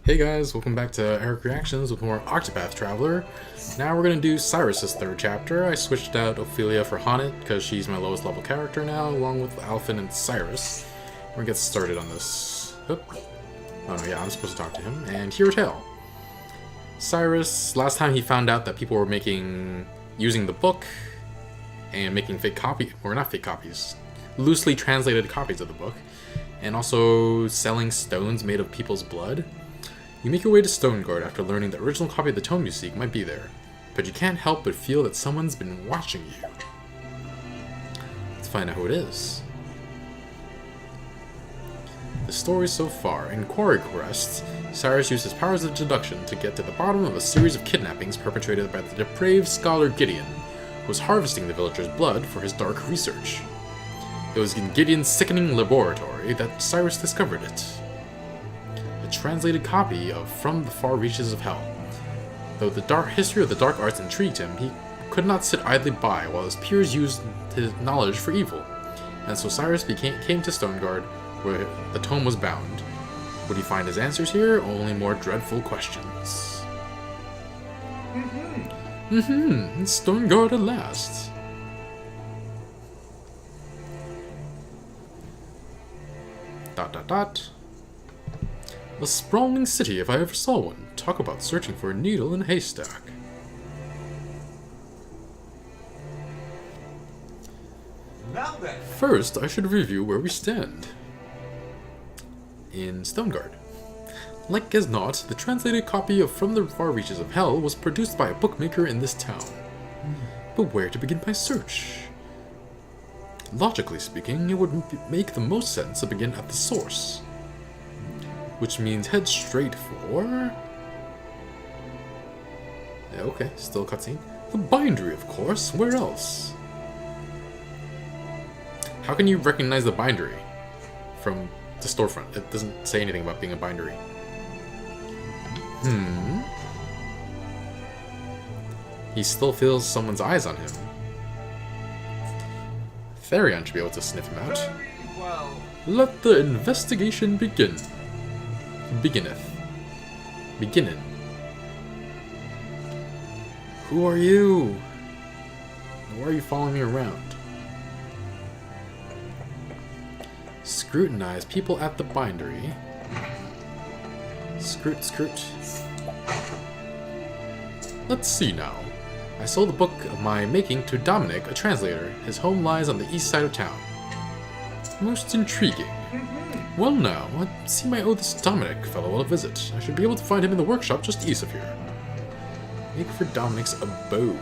Hey guys, welcome back to Eric Reactions with more Octopath Traveler. Now we're going to do Cyrus's third chapter. I switched out Ophelia for Honnet because she's my lowest level character now, along with Alphen and Cyrus. We're going to get started on this. Oop. Oh no, yeah, I'm supposed to talk to him. And hear a tale. Cyrus, last time he found out that people were using the book and making fake copies, or not fake copies, loosely translated copies of the book, and also selling stones made of people's blood. You make your way to Stoneguard after learning the original copy of the tome you seek might be there, but you can't help but feel that someone's been watching you. Let's find out who it is. The story so far. In Quarry Quest, Cyrus used his powers of deduction to get to the bottom of a series of kidnappings perpetrated by the depraved scholar Gideon, who was harvesting the villagers' blood for his dark research. It was in Gideon's sickening laboratory that Cyrus discovered it. Translated copy of From the Far Reaches of Hell. Though the dark history of the dark arts intrigued him, he could not sit idly by while his peers used his knowledge for evil, and so Cyrus came to Stoneguard, where the tome was bound. Would he find his answers here, or only more dreadful questions? Stoneguard at last. Dot dot dot. A sprawling city if I ever saw one. Talk about searching for a needle in a haystack. Now then. First, I should review where we stand. In Stoneguard. Like as not, the translated copy of From the Far Reaches of Hell was produced by a bookmaker in this town. But where to begin my search? Logically speaking, it would make the most sense to begin at the source. Which means head straight for... Okay, still a cutscene. The bindery, of course. Where else? How can you recognize the bindery from the storefront? It doesn't say anything about being a bindery. He still feels someone's eyes on him. Therion should be able to sniff him out. Very well. Let the investigation begin. Beginning. Who are you? Why are you following me around? Scrutinize people at the bindery. Scroot. Let's see now. I sold the book of my making to Dominic, a translator. His home lies on the east side of town. Most intriguing. Well now, I seem I owe this Dominic fellow a visit. I should be able to find him in the workshop just east of here. Make for Dominic's abode.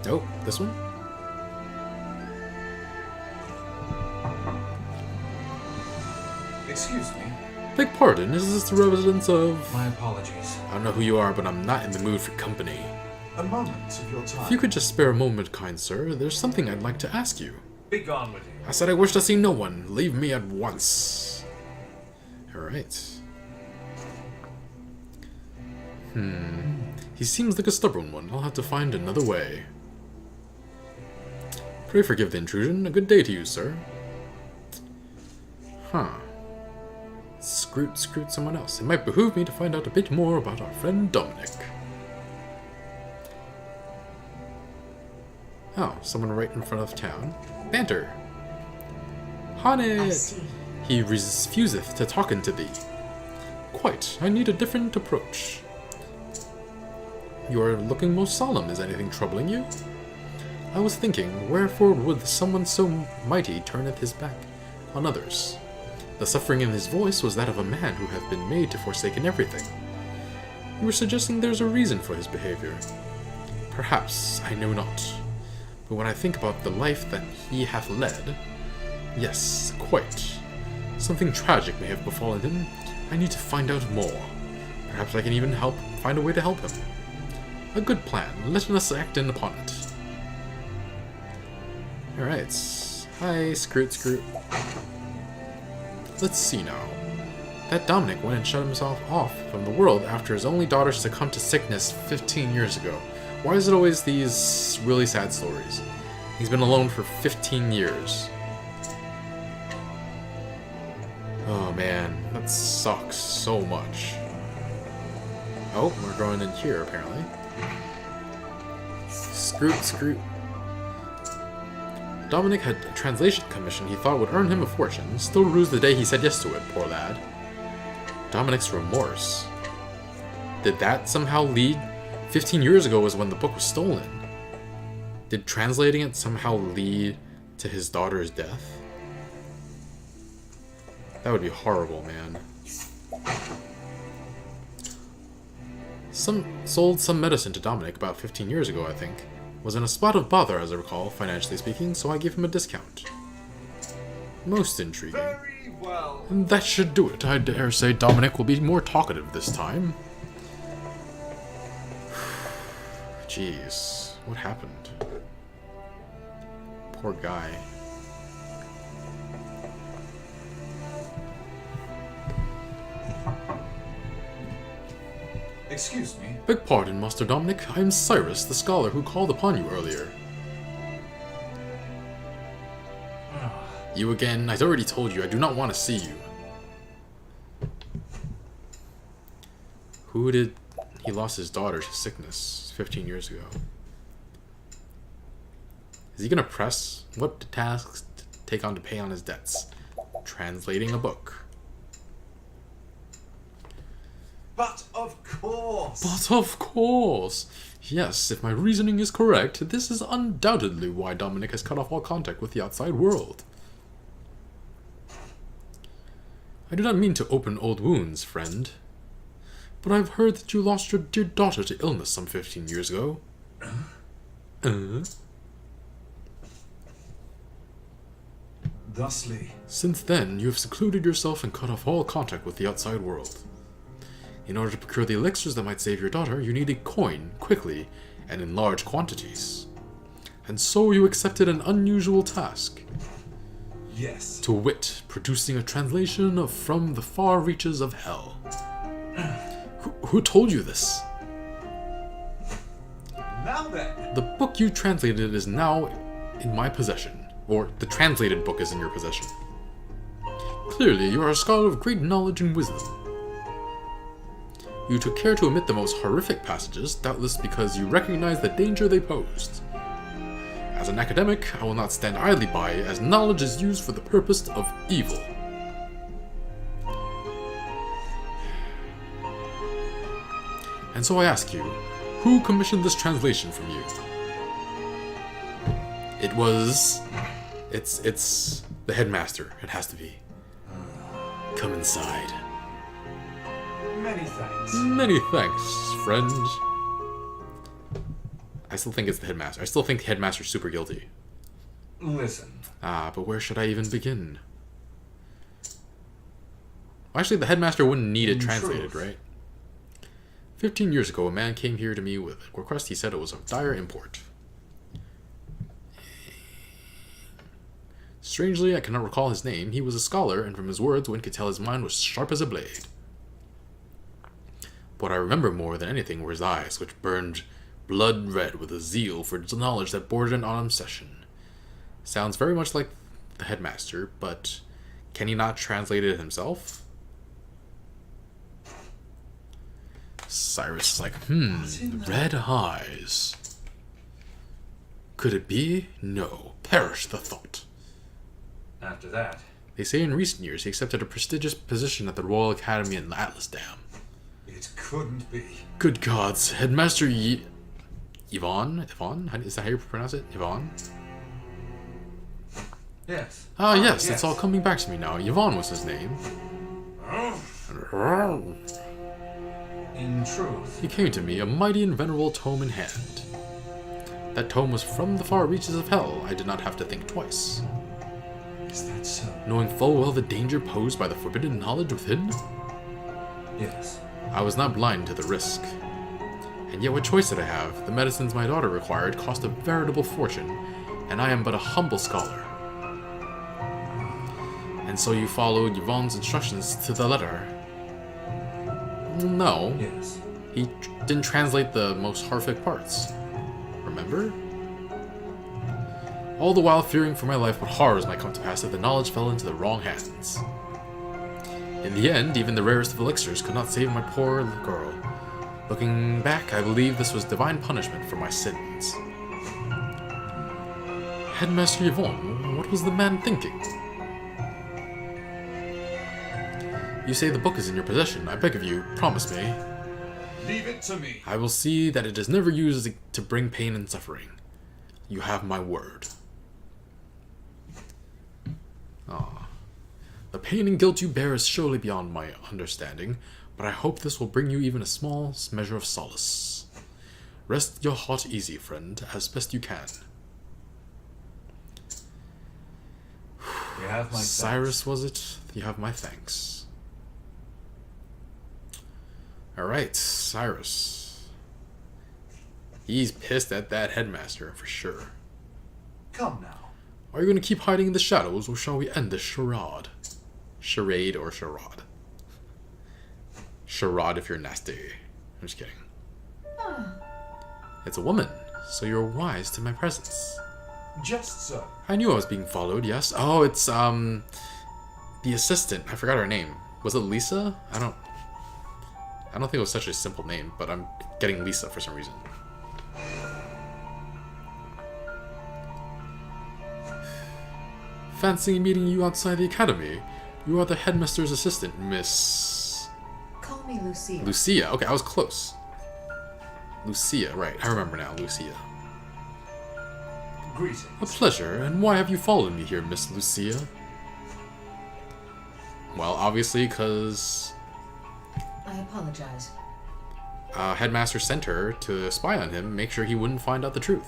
Oh, this one? Excuse me. Beg pardon, is this the residence of... My apologies. I don't know who you are, but I'm not in the mood for company. A moment of your time. If you could just spare a moment, kind sir, there's something I'd like to ask you. Be gone with you. I said I wish to see no one. Leave me at once. Alright. He seems like a stubborn one. I'll have to find another way. Pray forgive the intrusion. A good day to you, sir. Scroot someone else. It might behoove me to find out a bit more about our friend Dominic. Oh, someone right in front of town. Banter. Honnet! He refuseth to talk unto thee. Quite. I need a different approach. You are looking most solemn. Is anything troubling you? I was thinking, wherefore would someone so mighty turneth his back on others? The suffering in his voice was that of a man who hath been made to forsaken everything. You were suggesting there's a reason for his behavior. Perhaps, I know not. But when I think about the life that he hath led, yes, quite. Something tragic may have befallen him. I need to find out more. Perhaps I can even find a way to help him. A good plan. Let us act in upon it. Alright. Hi, Scroot. Let's see now. That Dominic went and shut himself off from the world after his only daughter succumbed to sickness 15 years ago. Why is it always these really sad stories? He's been alone for 15 years. Oh man, that sucks so much. Oh, we're going in here apparently. Screw. Dominic had a translation commission he thought would earn him a fortune. Still rues the day he said yes to it, poor lad. Dominic's remorse. Did that somehow lead... 15 years ago was when the book was stolen. Did translating it somehow lead to his daughter's death? That would be horrible, man. Sold some medicine to Dominic about 15 years ago, I think. Was in a spot of bother, as I recall, financially speaking, so I gave him a discount. Most intriguing. Very well. And that should do it. I dare say Dominic will be more talkative this time. Jeez, what happened? Poor guy. Excuse me. Beg pardon, Master Dominic. I am Cyrus, the scholar who called upon you earlier. You again? I'd already told you I do not want to see you. Who did... He lost his daughter to sickness 15 years ago. Is he gonna press? What tasks to take on to pay on his debts? Translating a book. But of course. But of course! Yes, if my reasoning is correct, this is undoubtedly why Dominic has cut off all contact with the outside world. I do not mean to open old wounds, friend. But I've heard that you lost your dear daughter to illness some 15 years ago. Thusly. Since then, you have secluded yourself and cut off all contact with the outside world. In order to procure the elixirs that might save your daughter, you needed coin, quickly, and in large quantities. And so you accepted an unusual task. Yes. To wit, producing a translation of From the Far Reaches of Hell. Who told you this? Now then. The book you translated is now in my possession. Or, the translated book is in your possession. Clearly, you are a scholar of great knowledge and wisdom. You took care to omit the most horrific passages, doubtless because you recognize the danger they posed. As an academic, I will not stand idly by as knowledge is used for the purpose of evil. And so I ask you, who commissioned this translation from you? It was... It's the headmaster. It has to be. Come inside. Many thanks. Many thanks, friend. I still think it's the headmaster. I still think the headmaster's super guilty. Listen. But where should I even begin? Actually, the headmaster wouldn't need it translated, right? 15 years ago, a man came here to me with a request he said it was of dire import. Strangely, I cannot recall his name. He was a scholar, and from his words, one could tell his mind was sharp as a blade. What I remember more than anything were his eyes, which burned blood red with a zeal for knowledge that bordered on obsession. Sounds very much like the headmaster, but can he not translate it himself? Cyrus is like, red eyes. Could it be? No. Perish the thought. After that. They say in recent years he accepted a prestigious position at the Royal Academy in Atlas Dam. It couldn't be. Good gods. Headmaster Yvonne? Is that how you pronounce it? Yvonne? Yes. Yes, it's all coming back to me now. Yvonne was his name. In truth. He came to me, a mighty and venerable tome in hand. That tome was From the Far Reaches of Hell. I did not have to think twice. Is that so? Knowing full well the danger posed by the forbidden knowledge within, Yes. I was not blind to the risk. And yet what choice did I have? The medicines my daughter required cost a veritable fortune, and I am but a humble scholar. And so you followed Yvonne's instructions to the letter? No. Yes. He didn't translate the most horrific parts. Remember? All the while fearing for my life what horrors might come to pass if the knowledge fell into the wrong hands. In the end, even the rarest of elixirs could not save my poor girl. Looking back, I believe this was divine punishment for my sins. Headmaster Yvonne, what was the man thinking? You say the book is in your possession. I beg of you, promise me. Leave it to me. I will see that it is never used to bring pain and suffering. You have my word. Ah. The pain and guilt you bear is surely beyond my understanding, but I hope this will bring you even a small measure of solace. Rest your heart easy, friend, as best you can. You have my Cyrus, thanks. was it? You have my thanks. Alright, Cyrus. He's pissed at that headmaster, for sure. Come now. Are you going to keep hiding in the shadows, or shall we end this charade? Charade or charade? Charade if you're nasty. I'm just kidding. It's a woman, so you're wise to my presence. Just so. I knew I was being followed, yes. Oh, it's, the assistant. I forgot her name. Was it Lisa? I don't think it was such a simple name, but I'm getting Lisa for some reason. Fancy meeting you outside the academy. You are the headmaster's assistant, Miss... Call me Lucia. Lucia. Okay, I was close. Lucia, right. I remember now, Lucia. Greetings. A pleasure, and why have you followed me here, Miss Lucia? Well, obviously, because... I apologize. Headmaster sent her to spy on him, make sure he wouldn't find out the truth.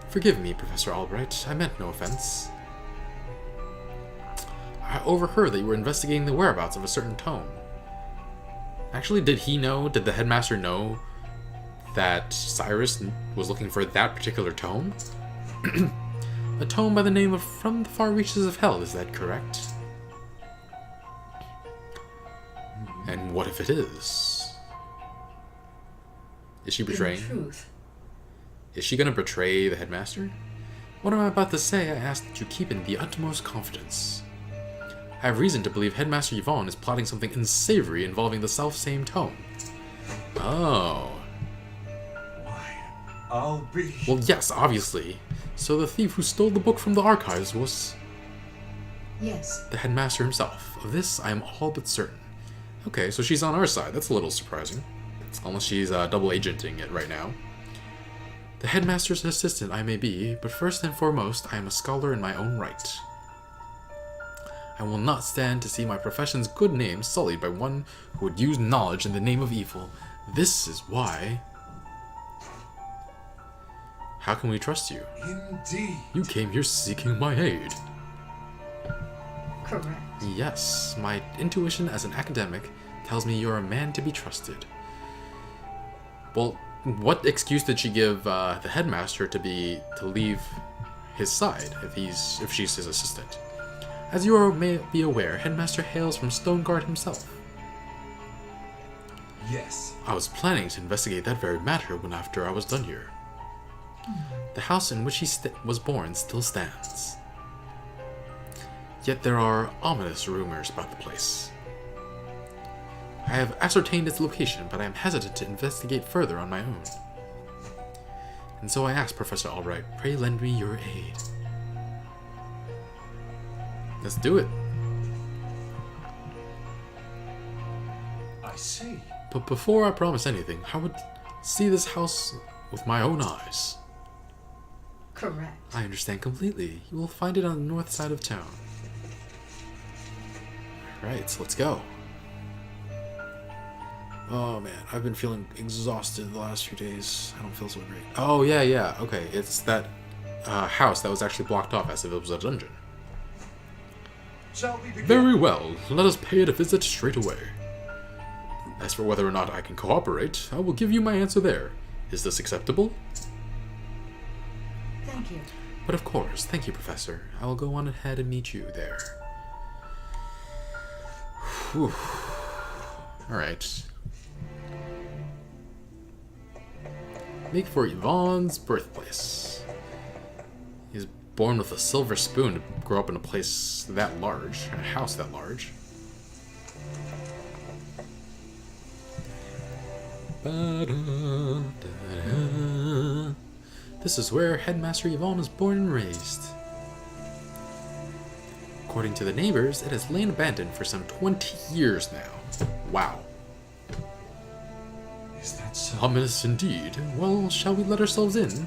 Forgive me, Professor Albright. I meant no offense. I overheard that you were investigating the whereabouts of a certain tome. Actually, did the headmaster know that Cyrus was looking for that particular tome? A tome by the name of From the Far Reaches of Hell, is that correct? And what if it is? Is she betraying? In truth, Is she gonna betray the headmaster? What am I about to say? I ask that you keep in the utmost confidence. I have reason to believe Headmaster Yvonne is plotting something unsavory involving the self-same tome. Oh. Why? I'll be... Well, yes, obviously. So the thief who stole the book from the archives was yes. the headmaster himself. Of this, I am all but certain. Okay, so she's on our side. That's a little surprising. Unless she's double agenting it right now. The headmaster's assistant I may be, but first and foremost, I am a scholar in my own right. I will not stand to see my profession's good name sullied by one who would use knowledge in the name of evil. This is why... How can we trust you? Indeed. You came here seeking my aid. Correct. Yes, my intuition as an academic tells me you're a man to be trusted. Well, what excuse did she give the headmaster to leave his side if she's his assistant? As you may be aware, Headmaster hails from Stoneguard himself. Yes. I was planning to investigate that very matter when after I was done here. The house in which he was born still stands. Yet there are ominous rumors about the place. I have ascertained its location, but I am hesitant to investigate further on my own. And so I ask Professor Albright, pray lend me your aid. Let's do it. I see. But before I promise anything, I would see this house with my own eyes. Correct. I understand completely. You will find it on the north side of town. Alright, so let's go. Oh man, I've been feeling exhausted the last few days. I don't feel so great. Oh yeah, okay. It's that house that was actually blocked off as if it was a dungeon. Shall we begin? Very well, let us pay it a visit straight away. As for whether or not I can cooperate, I will give you my answer there. Is this acceptable? Thank you. But of course, thank you, Professor. I will go on ahead and meet you there. Whew. Alright. Make for Yvonne's birthplace. He's born with a silver spoon to grow up in a place that large, a house that large. Ba-da-da-da. This is where Headmaster Yvonne was born and raised. According to the neighbors, it has lain abandoned for some 20 years now. Wow. Is that so? Ominous indeed. Well, shall we let ourselves in?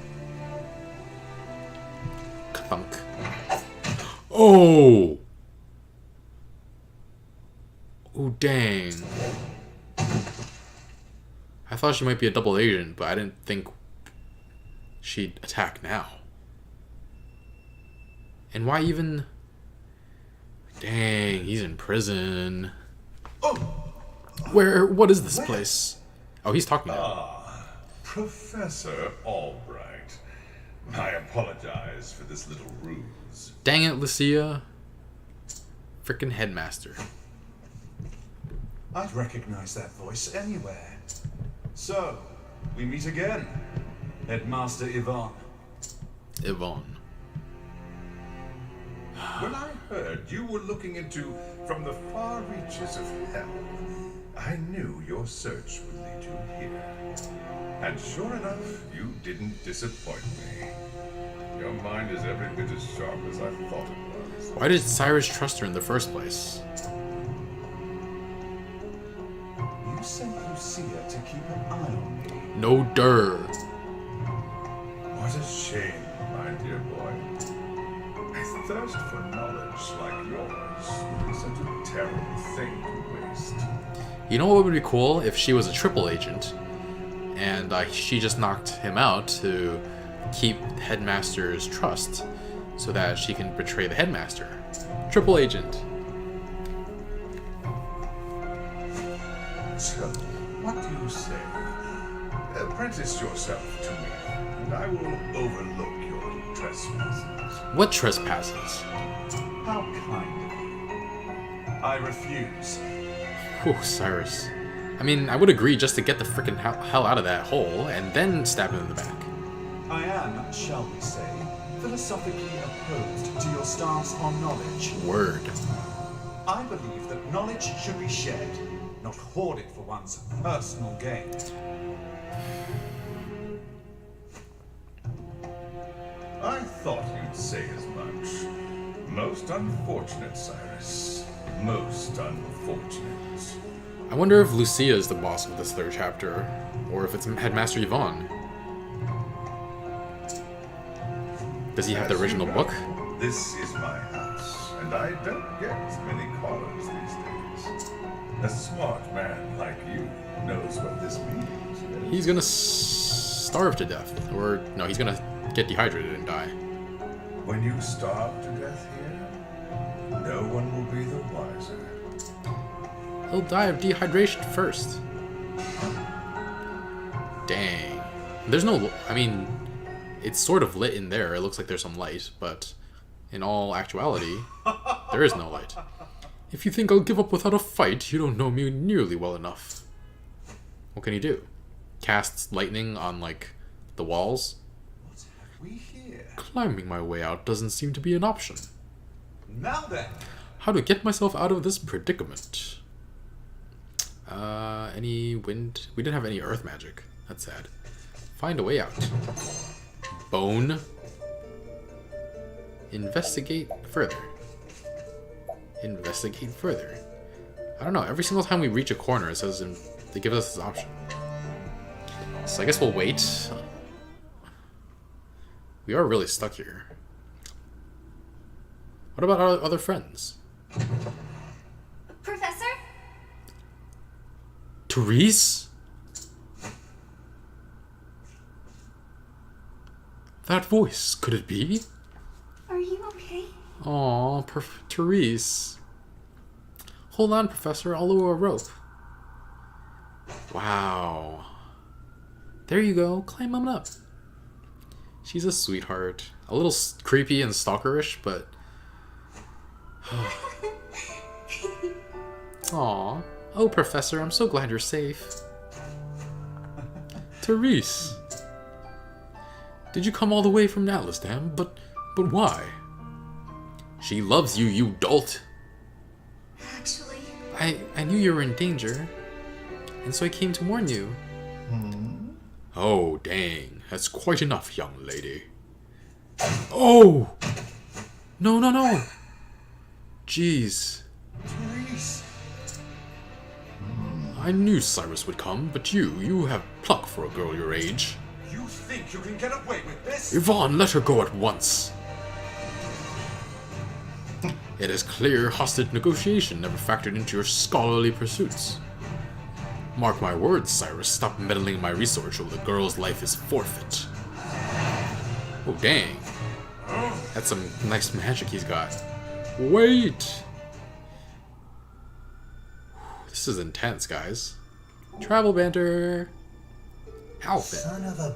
Clunk. Oh! Oh, dang. I thought she might be a double agent, but I didn't think she'd attack now. And why even... Dang, he's in prison. Oh! What is this place? Oh, he's talking now. Professor Albright. I apologize for this little ruse. Dang it, Lucia. Frickin' Headmaster. I'd recognize that voice anywhere. So, we meet again. Headmaster Yvonne. Yvonne. When I heard you were looking into from the far reaches of hell, I knew your search would lead you here. And sure enough, you didn't disappoint me. Your mind is every bit as sharp as I thought it was. Why did Cyrus trust her in the first place? You sent Lucia to keep an eye on me. No dir. What a shame, my dear boy. A thirst for knowledge like yours is such a terrible thing to waste. You know what would be cool if she was a triple agent and she just knocked him out to keep Headmaster's trust so that she can betray the Headmaster. Triple agent. So, what do you say? Apprentice yourself to me, and I will overlook your trespasses. What trespasses? How kind of you. I refuse. Whew, Cyrus. I mean, I would agree just to get the frickin' hell out of that hole and then stab him in the back. I am, shall we say, philosophically opposed to your stance on knowledge. Word. I believe that knowledge should be shared, not hoarded for one's personal gain. I thought you'd say as much. Most unfortunate, Cyrus. Most unfortunate. I wonder if Lucia is the boss of this third chapter, or if it's Headmaster Yvonne. Does he have the As you original know, book? This is my house, and I don't get many callers these days. A smart man like you knows what this means. Yes? He's gonna starve to death. Or, no, he's gonna get dehydrated and die. When you starve to death here, no one will be the wiser. He'll die of dehydration first. Dang. There's no... I mean, it's sort of lit in there. It looks like there's some light, but in all actuality, there is no light. If you think I'll give up without a fight, you don't know me nearly well enough. What can he do? Cast lightning on, like, the walls? What have we here? Climbing my way out doesn't seem to be an option. Now then! How to get myself out of this predicament? Any wind? We didn't have any earth magic. That's sad. Find a way out. Bone. Investigate further. Investigate further. I don't know. Every single time we reach a corner, it says they give us this option. So I guess we'll wait. We are really stuck here. What about our other friends? Professor? Therese? That voice, could it be? Are you okay? Aw, Therese. Hold on, Professor, I'll lower a rope. Wow. There you go, climb on up. She's a sweetheart. A little creepy and stalkerish, but... Aw. Oh, Professor, I'm so glad you're safe. Therese. Did you come all the way from Atlasdam? But why? She loves you, you dolt. Actually, I knew you were in danger, and so I came to warn you. Oh, dang. That's quite enough, young lady. Oh! No, no, no! Jeez. I knew Cyrus would come, but you have pluck for a girl your age. You think you can get away with this? Yvonne, let her go at once. It is clear hostage negotiation never factored into your scholarly pursuits. Mark my words, Cyrus, stop meddling in my research or the girl's life is forfeit. Oh, dang. That's some nice magic he's got. Wait! This is intense, guys. Travel banter. Alvin. Son of a...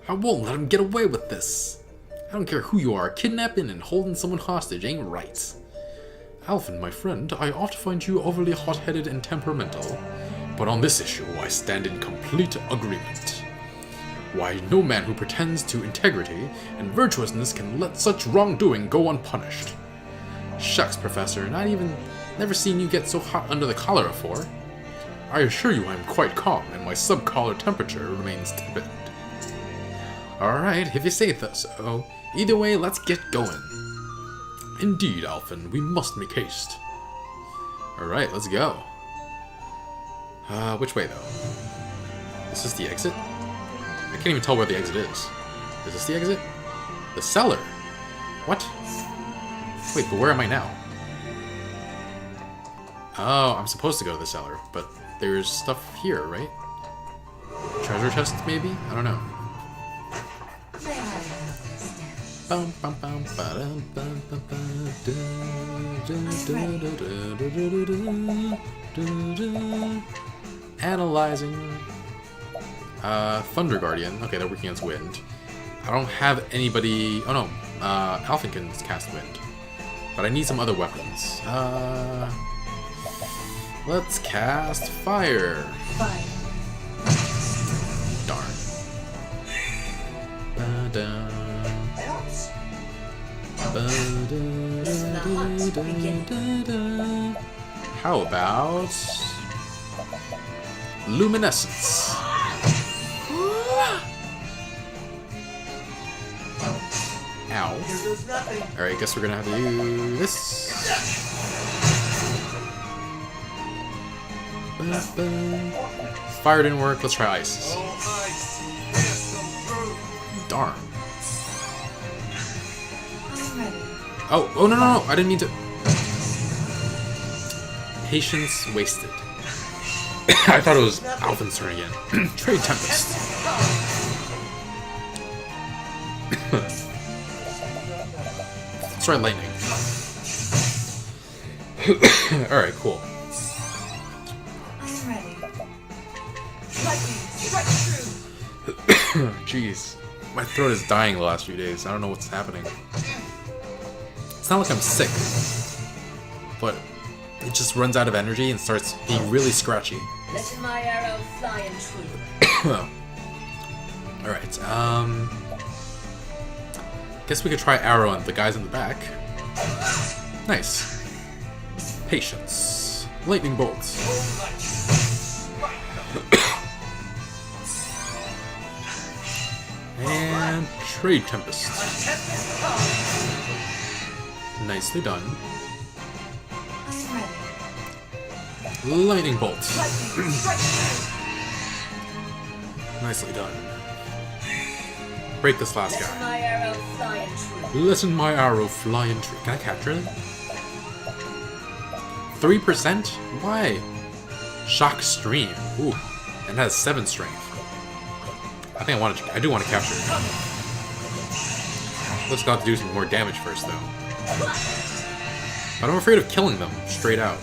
I won't let him get away with this. I don't care who you are, kidnapping and holding someone hostage ain't right. Alvin, my friend, I oft find you overly hot-headed and temperamental, but on this issue I stand in complete agreement. Why, no man who pretends to integrity and virtuousness can let such wrongdoing go unpunished. Shucks, Professor, never seen you get so hot under the collar before. I assure you I am quite calm, and my sub-collar temperature remains tepid. Alright, if you say so. Either way, let's get going. Indeed, Alvin, we must make haste. Alright, let's go. Which way, though? Is this the exit? I can't even tell where the exit is. Is this the exit? The cellar! What? Wait, but where am I now? Oh, I'm supposed to go to the cellar, but there's stuff here, right? Treasure chest, maybe? I don't know. May I have this? Bum, bum, bum, ba-dum, bum, bum, bum, da, da, da, da, da, da, da. Analyzing. Thunder Guardian. Okay, they're working against wind. I don't have anybody... Oh no, Alvin can cast wind. But I need some other weapons. Let's cast fire. Fire. Darn. Ba-da. Ba-da-da-da-da-da. How about luminescence? Ow. Alright, guess we're gonna have to do this. Fire didn't work, let's try ice. Darn. I'm ready. Oh, no, I didn't mean to. Patience wasted. I thought it was Alvin's turn again. Trade Tempest. Let's try lightning. Alright, cool. I'm ready. Jeez. My throat is dying the last few days. I don't know what's happening. It's not like I'm sick, but it just runs out of energy and starts being really scratchy. Let my arrow fly in true. Alright, guess we could try arrow on the guys in the back. Nice. Patience. Lightning bolts. And Trade Tempest. Nicely done. I'm ready. Lightning bolt. Nicely done. Break this last Let guy. my arrow fly in true. Listen my arrow fly in tree. Can I capture them? 3%? Why? Shock Stream. Ooh. And has 7 strength. I think I do want to capture it. Let's got to do some more damage first though. But I'm afraid of killing them straight out.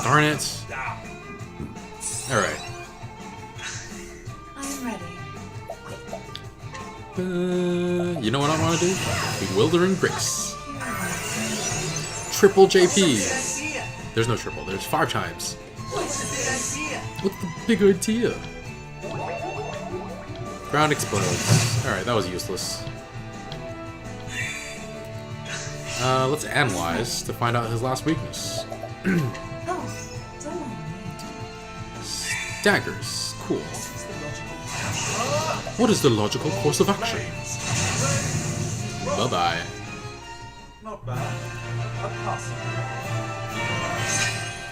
Darn it. Alright. I'm ready. You know what I want to do? Bewildering Grace. Triple JP. There's no triple, there's 5 times. What's the big idea? Ground explodes. Alright, that was useless. Let's analyze to find out his last weakness. Oh, don't daggers. Cool. What is the logical course of action? Bye-bye. Not bad. A passing.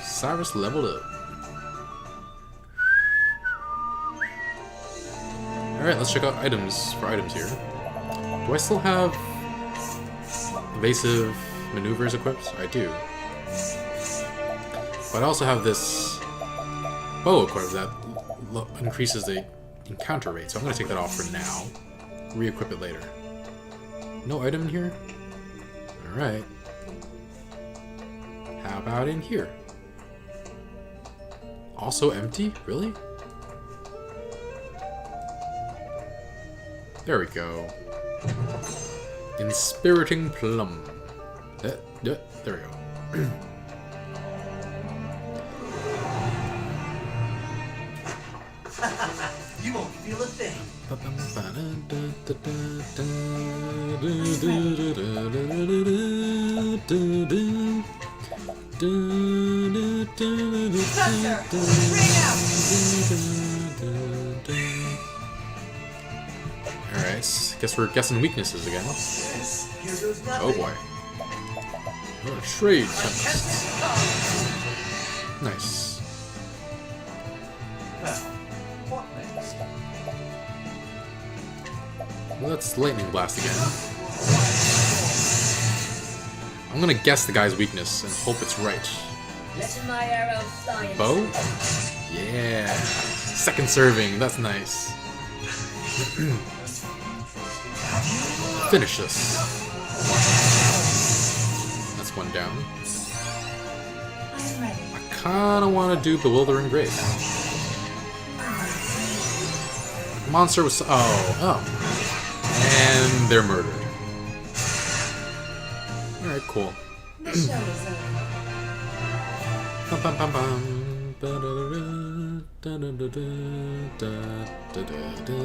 Cyrus leveled up. Alright, let's check out items here. Do I still have evasive maneuvers equipped? I do. But I also have this bow equipped that increases the encounter rate, so I'm going to take that off for now. Re-equip it later. No item in here? Alright. How about in here? Also empty? Really? There we go. Inspiriting Plum. There we go. You won't feel a thing. Alright, guess we're guessing weaknesses again. Yes, here goes nothing. Oh boy. Oh, trade tempest. Nice. Well, what next? Let's lightning blast again. I'm gonna guess the guy's weakness and hope it's right. Let my arrow fly and Bow? Yeah. Second serving, that's nice. Finish this. That's one down. I'm ready. I kinda wanna do Bewildering Grace. Monster was. Oh. And they're murdered. Alright, cool. The show is over. Bum, bum, bum, bum. Ba-da-da-da-da-da-da-da-da-da.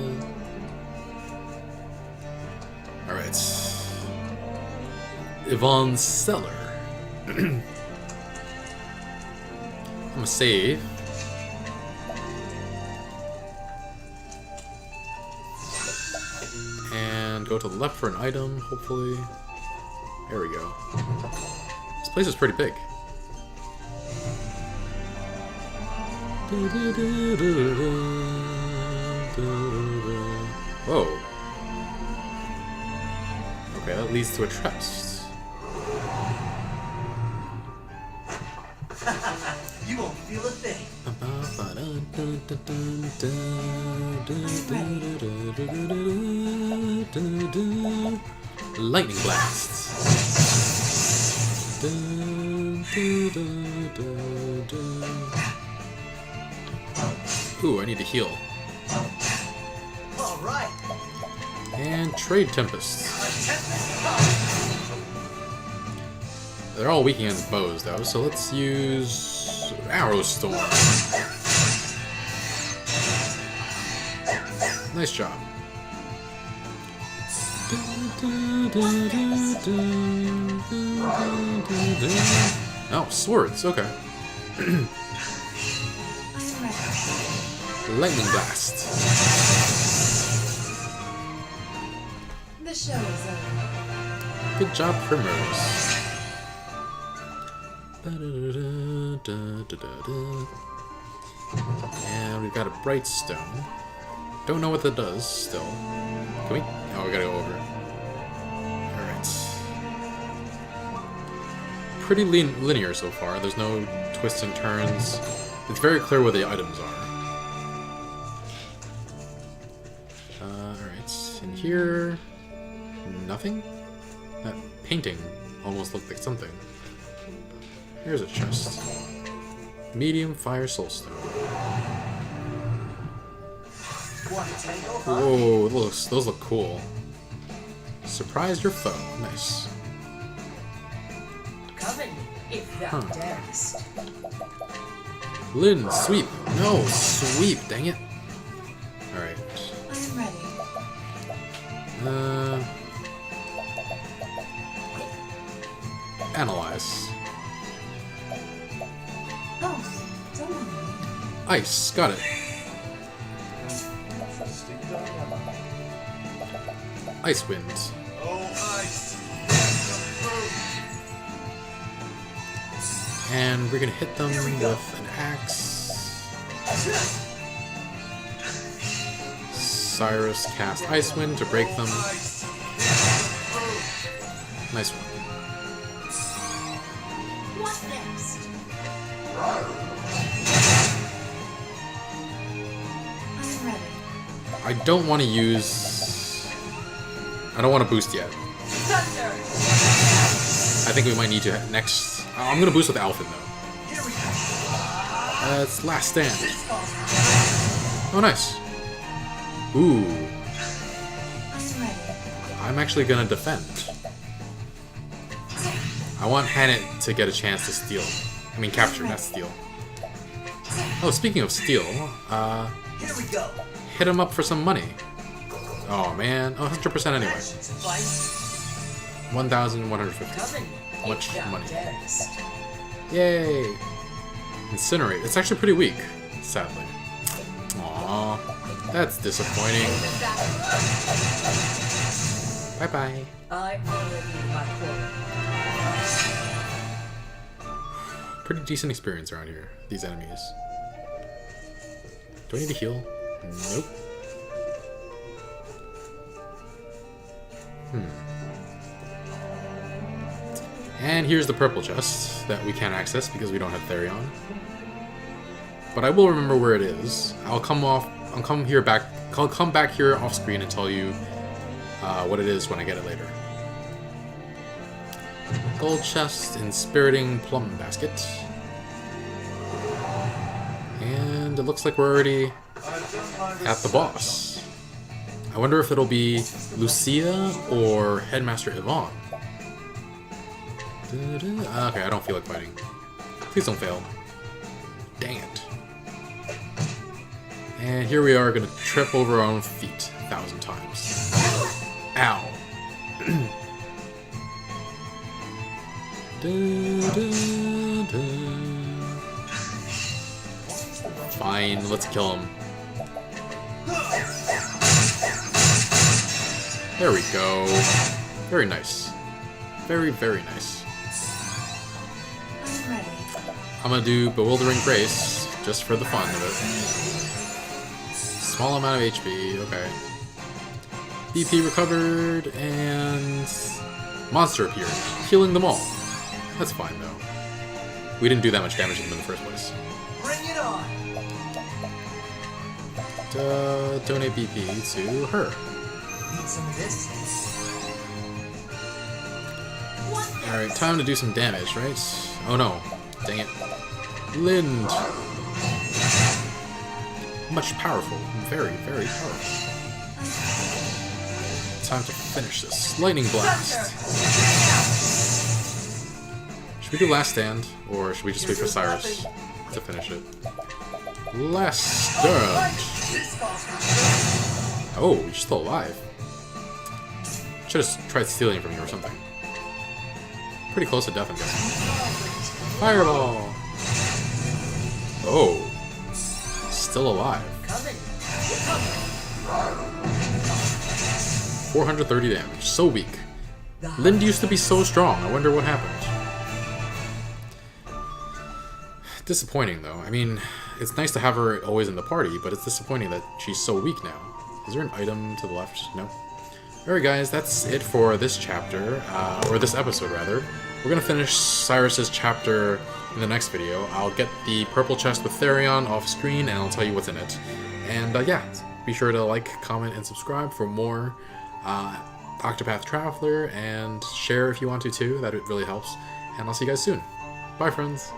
Alright. Yvonne's Cellar. I'm gonna save. And go to the left for an item, hopefully. There we go. This place is pretty big. Whoa. Okay, that leads to a chest. You won't feel a thing. Lightning blast. Ooh, I need to heal. All right. And trade tempest. A tempest. They're all weak against bows, though, so let's use Arrow Storm. Nice job. Oh, swords, okay. I'm ready. Lightning blast. The show is over. Good job, Primrose. And we've got a bright stone. Don't know what that does still. Can we? Oh, we gotta go over. Alright. Pretty linear so far. There's no twists and turns. It's very clear where the items are. Alright. In here. Nothing? That painting almost looked like something. Here's a chest. Medium fire soulstone. Whoa, those look cool. Surprise your foe. Nice. Coven, if thou darest. Lynn, sweep. No, sweep. Dang it. Alright. I'm ready. Analyze. Oh, don't mind me. Ice, got it. Ice Wind. And we're gonna hit them with an axe. Cyrus cast Ice Wind to break them. Nice one. What next? I'm ready. I don't want to use... I don't want to boost yet. Thunder! I think we might need to next... I'm gonna boost with Alphen though. It's Last Stand. Oh, nice. Ooh. I'm ready. I'm actually gonna defend. I want Hannet to get a chance to steal. I mean, capture, not steal. Oh, speaking of steal, Here we go. hit him up for some money. Oh man, 100% anyway. 1,150. Coven, Much if thou money. darest. Yay! Incinerate. It's actually pretty weak, sadly. Aww, that's disappointing. Bye bye. I honor thee, my quarrel. Pretty decent experience around here, these enemies. Do I need to heal? Nope. And here's the purple chest that we can't access because we don't have Therion. But I will remember where it is. I'll come back here off screen and tell you what it is when I get it later. Gold chest, inspiriting plum basket. And it looks like we're already at the boss. I wonder if it'll be Lucia or Headmaster Yvonne. Okay, I don't feel like fighting. Please don't fail. Dang it. And here we are, gonna trip over our own feet 1,000 times. Ow. Fine, let's kill him. There we go. Very nice. Very, very nice. I'm ready. I'm gonna do Bewildering Grace, just for the fun of it. Small amount of HP, okay. BP recovered, and... Monster appeared, healing them all. That's fine, though. We didn't do that much damage to them in the first place. Bring it on. Donate BP to her. Need some of this? Alright, time to do some damage, right? Oh no. Dang it. Lind! Much powerful. Very, very powerful. Time to finish this. Lightning Blast! Should we do Last Stand? Or should we just wait for Cyrus to finish it? Last Stand! Oh, you're still alive. Should have tried stealing from you or something. Pretty close to death, I'm guessing. Fireball! Oh. Still alive. 430 damage. So weak. Lind used to be so strong. I wonder what happened. Disappointing, though. I mean, it's nice to have her always in the party, but it's disappointing that she's so weak now. Is there an item to the left? No. Alright guys, that's it for this chapter, or this episode rather. We're gonna finish Cyrus's chapter in the next video. I'll get the purple chest with Therion off screen and I'll tell you what's in it. And yeah, be sure to like, comment, and subscribe for more Octopath Traveler, and share if you want to too, that really helps. And I'll see you guys soon. Bye friends!